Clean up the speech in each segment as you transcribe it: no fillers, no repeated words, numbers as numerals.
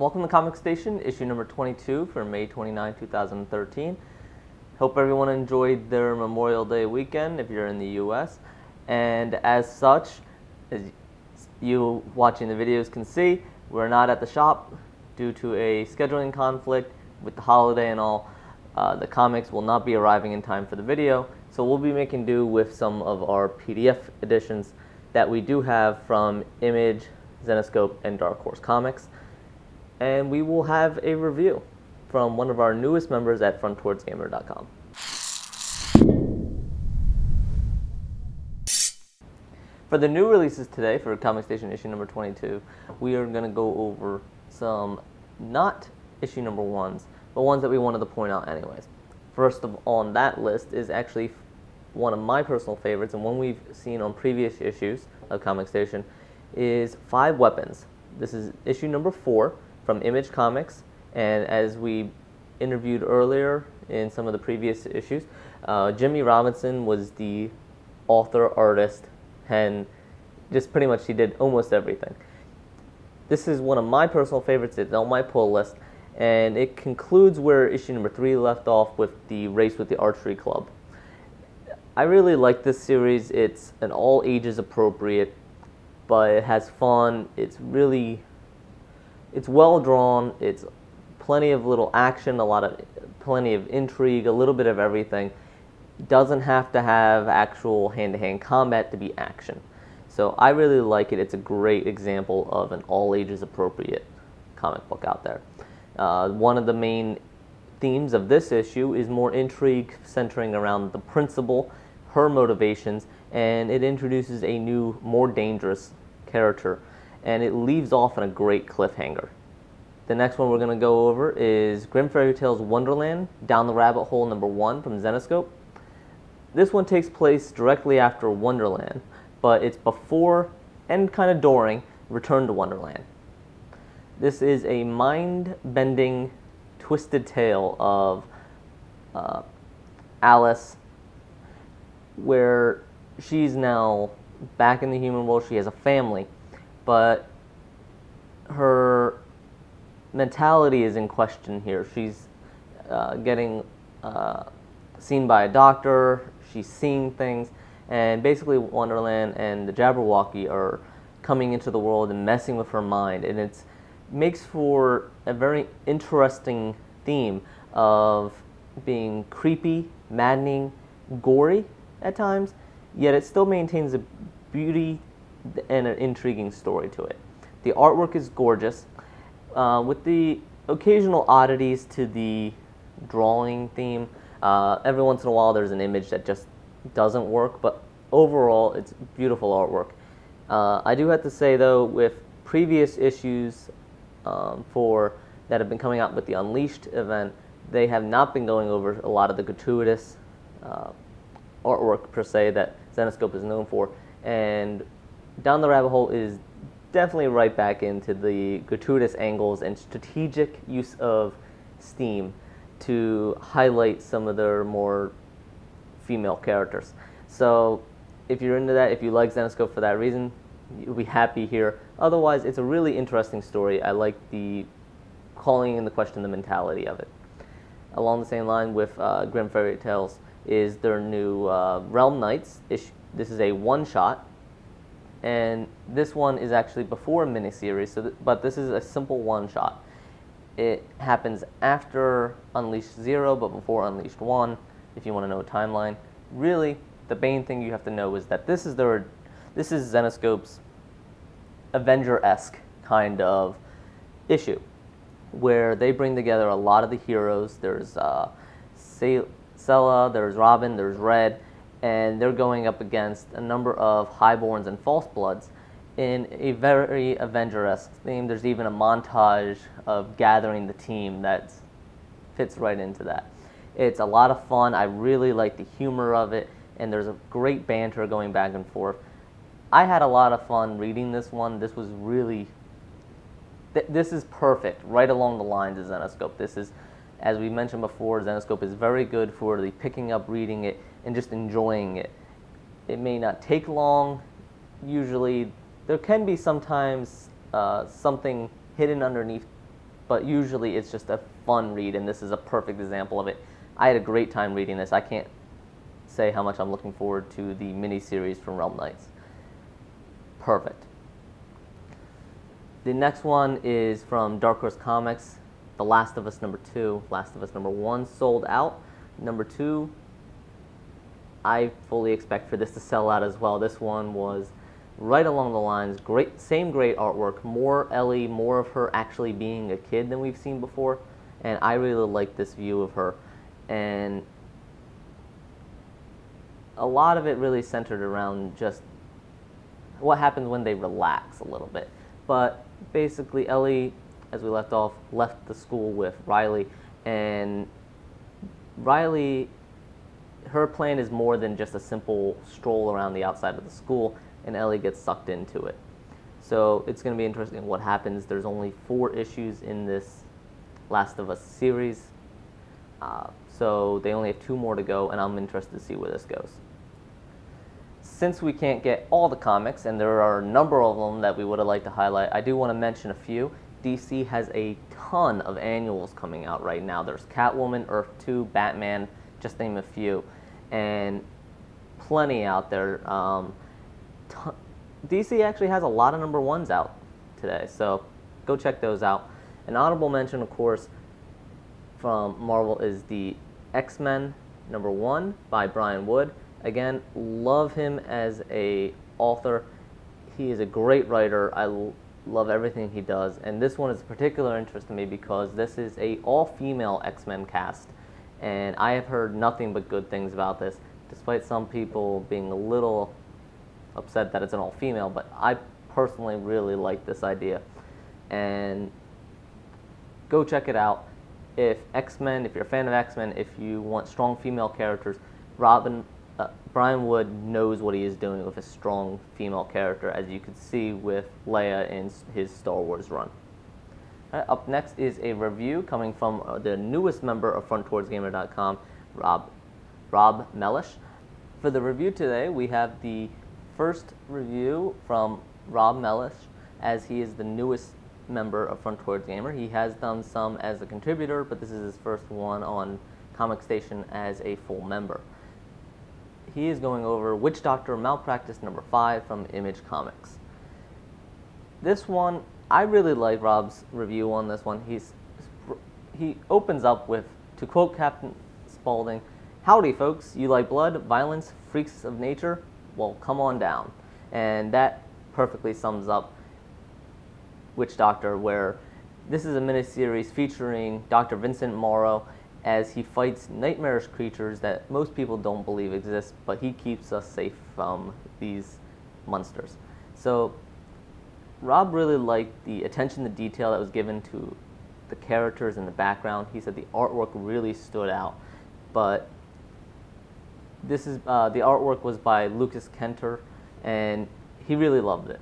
Welcome to Comic Station, issue number 22 for May 29, 2013. Hope everyone enjoyed their Memorial Day weekend if you're in the US. And as such, as you watching the videos can see, we're not at the shop due to a scheduling conflict with the holiday and all. The comics will not be arriving in time for the video, so we'll be making do with some of our PDF editions that we do have from Image, Zenescope, and Dark Horse Comics. And we will have a review from one of our newest members at frontwardsgamer.com. For the new releases today, for Comic Station issue number 22, we are going to go over some not issue number ones, but ones that we wanted to point out anyways. First of on that list is actually one of my personal favorites, and one we've seen on previous issues of Comic Station, is 5 Weapons. This is issue number 4 from Image Comics, and as we interviewed earlier in some of the previous issues, Jimmy Robinson was the author, artist, and just pretty much he did almost everything. This is one of my personal favorites. It's on my pull list, and it concludes where issue number 3 left off with the race with the archery club. I really like this series. It's an all ages appropriate, but it has fun. It's well drawn. It's plenty of little action, plenty of intrigue, a little bit of everything. Doesn't have to have actual hand-to-hand combat to be action. So I really like it. It's a great example of an all ages appropriate comic book out there. One of the main themes of this issue is more intrigue centering around the principal, her motivations, and it introduces a new, more dangerous character, and it leaves off on a great cliffhanger. The next one we're going to go over is Grim Fairy Tales Wonderland, Down the Rabbit Hole number 1 from Zenescope. This one takes place directly after Wonderland, but it's before and kind of during Return to Wonderland. This is a mind-bending, twisted tale of Alice, where she's now back in the human world. She has a family, but her mentality is in question here. She's getting seen by a doctor. She's seeing things, and basically Wonderland and the Jabberwocky are coming into the world and messing with her mind, and it makes for a very interesting theme of being creepy, maddening, gory at times, yet it still maintains a beauty and an intriguing story to it. The artwork is gorgeous, with the occasional oddities to the drawing theme. Every once in a while there's an image that just doesn't work, but overall it's beautiful artwork. I do have to say though, with previous issues that have been coming out with the Unleashed event, they have not been going over a lot of the gratuitous artwork per se that Zenescope is known for, and Down the Rabbit Hole is definitely right back into the gratuitous angles and strategic use of Steam to highlight some of their more female characters. So if you're into that, if you like Zenescope for that reason, you'll be happy here. Otherwise, it's a really interesting story. I like the calling into question the mentality of it. Along the same line with Grim Fairy Tales is their new Realm Knights issue. This is a one-shot, and this one is actually before a miniseries, but this is a simple one-shot. It happens after Unleashed 0, but before Unleashed 1, if you want to know a timeline. Really, the main thing you have to know is that this is Zenescope's Avenger-esque kind of issue, where they bring together a lot of the heroes. There's Sela, there's Robin, there's Red, and they're going up against a number of Highborns and False Bloods in a very Avenger-esque theme. There's even a montage of gathering the team that fits right into that. It's a lot of fun. I really like the humor of it, and there's a great banter going back and forth. I had a lot of fun reading this one. This was really, this is perfect, right along the lines of Zenescope. This is, as we mentioned before, Zenescope is very good for the picking up, reading it, and just enjoying it. It may not take long. Usually, there can be sometimes something hidden underneath but usually it's just a fun read, and this is a perfect example of it. I had a great time reading this. I can't say how much I'm looking forward to the miniseries from Realm Knights. Perfect. The next one is from Dark Horse Comics, The Last of Us #2. Last of Us #1 sold out. #2, I fully expect for this to sell out as well. This one was right along the lines, great, same great artwork, more Ellie, more of her actually being a kid than we've seen before, and I really like this view of her. And a lot of it really centered around just what happens when they relax a little bit. But basically, Ellie, as we left off, left the school with Riley, and Riley, her plan is more than just a simple stroll around the outside of the school, and Ellie gets sucked into it. So it's going to be interesting what happens. There's only 4 issues in this Last of Us series, so they only have 2 more to go, and I'm interested to see where this goes. Since we can't get all the comics, and there are a number of them that we would have liked to highlight, I do want to mention a few. DC has a ton of annuals coming out right now. There's Catwoman, Earth 2, Batman, just name a few, and plenty out there. DC actually has a lot of #1s out today, so go check those out. An honorable mention, of course, from Marvel is the X-Men #1 by Brian Wood. Again, love him as a author. He is a great writer. I love everything he does, and this one is of particular interest to me because this is a all-female X-Men cast, and I have heard nothing but good things about this, despite some people being a little upset that it's an all-female, but I personally really like this idea. And go check it out. If you're a fan of X-Men, if you want strong female characters, Brian Wood knows what he is doing with a strong female character, as you could see with Leia in his Star Wars run. Right, up next is a review coming from the newest member of FrontwardsGamer.com, Rob Mellesh. For the review today, we have the first review from Rob Mellesh, as he is the newest member of Front Towards Gamer. He has done some as a contributor, but this is his first one on Comic Station as a full member. He is going over Witch Doctor Malpractice #5 from Image Comics. This one, I really like Rob's review on this one. He opens up with, to quote Captain Spaulding, "Howdy folks, you like blood, violence, freaks of nature? Well, come on down." And that perfectly sums up Witch Doctor, where this is a miniseries featuring Dr. Vincent Morrow as he fights nightmarish creatures that most people don't believe exist, but he keeps us safe from these monsters. So Rob really liked the attention to detail that was given to the characters in the background. He said the artwork really stood out, but this is the artwork was by Lucas Kenter, and he really loved it.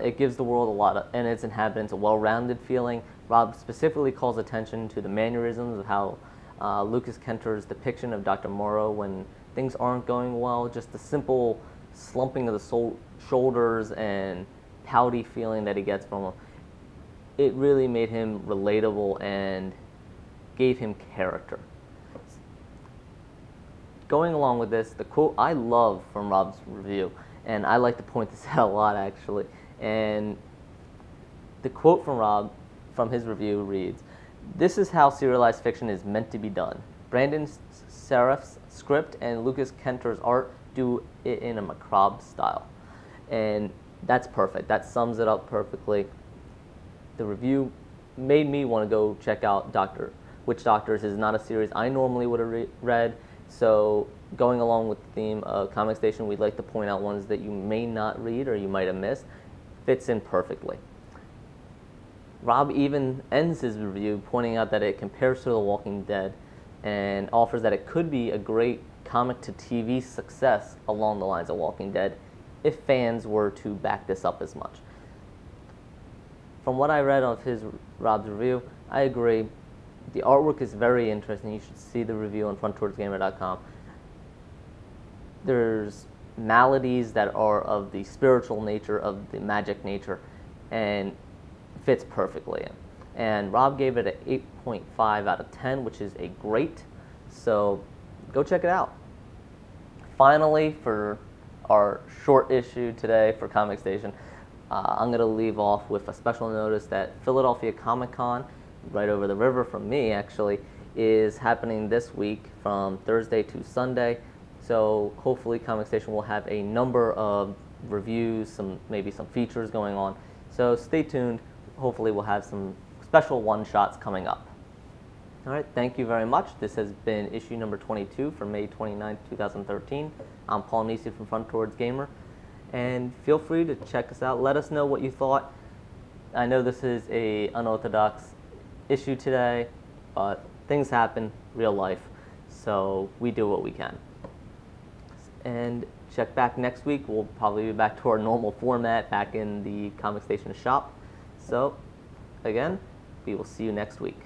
It gives the world and its inhabitants a well-rounded feeling. Rob specifically calls attention to the mannerisms of how Lucas Kenter's depiction of Dr. Morrow when things aren't going well, just the simple slumping of the shoulders and pouty feeling that he gets from him. It really made him relatable and gave him character. Going along with this, the quote I love from Rob's review, and I like to point this out a lot actually, and the quote from Rob from his review reads, "This is how serialized fiction is meant to be done. Brandon Seraf's script and Lucas Kenter's art do it in a macabre style." And that's perfect. That sums it up perfectly. The review made me want to go check out Witch Doctors. Is not a series I normally would have read, so going along with the theme of Comic Station, we'd like to point out ones that you may not read or you might have missed. Fits in perfectly. Rob even ends his review pointing out that it compares to The Walking Dead and offers that it could be a great comic-to-TV success along the lines of Walking Dead if fans were to back this up as much. From what I read of Rob's review, I agree. The artwork is very interesting. You should see the review on FrontTowardsGamer.com. There's maladies that are of the spiritual nature, of the magic nature, and fits perfectly in. and Rob gave it an 8.5 out of 10, which is a great. So go check it out. Finally, for our short issue today for Comic Station, I'm going to leave off with a special notice that Philadelphia Comic Con, right over the river from me actually, is happening this week from Thursday to Sunday. So hopefully Comic Station will have a number of reviews, maybe some features going on. So stay tuned. Hopefully we'll have some special one-shots coming up. All right, thank you very much. This has been issue number 22 for May 29, 2013. I'm Paul Nisi from Front Towards Gamer, and feel free to check us out. Let us know what you thought. I know this is a unorthodox issue today, but things happen, real life, so we do what we can. And check back next week. We'll probably be back to our normal format, back in the Comic Station shop. So, again, we will see you next week.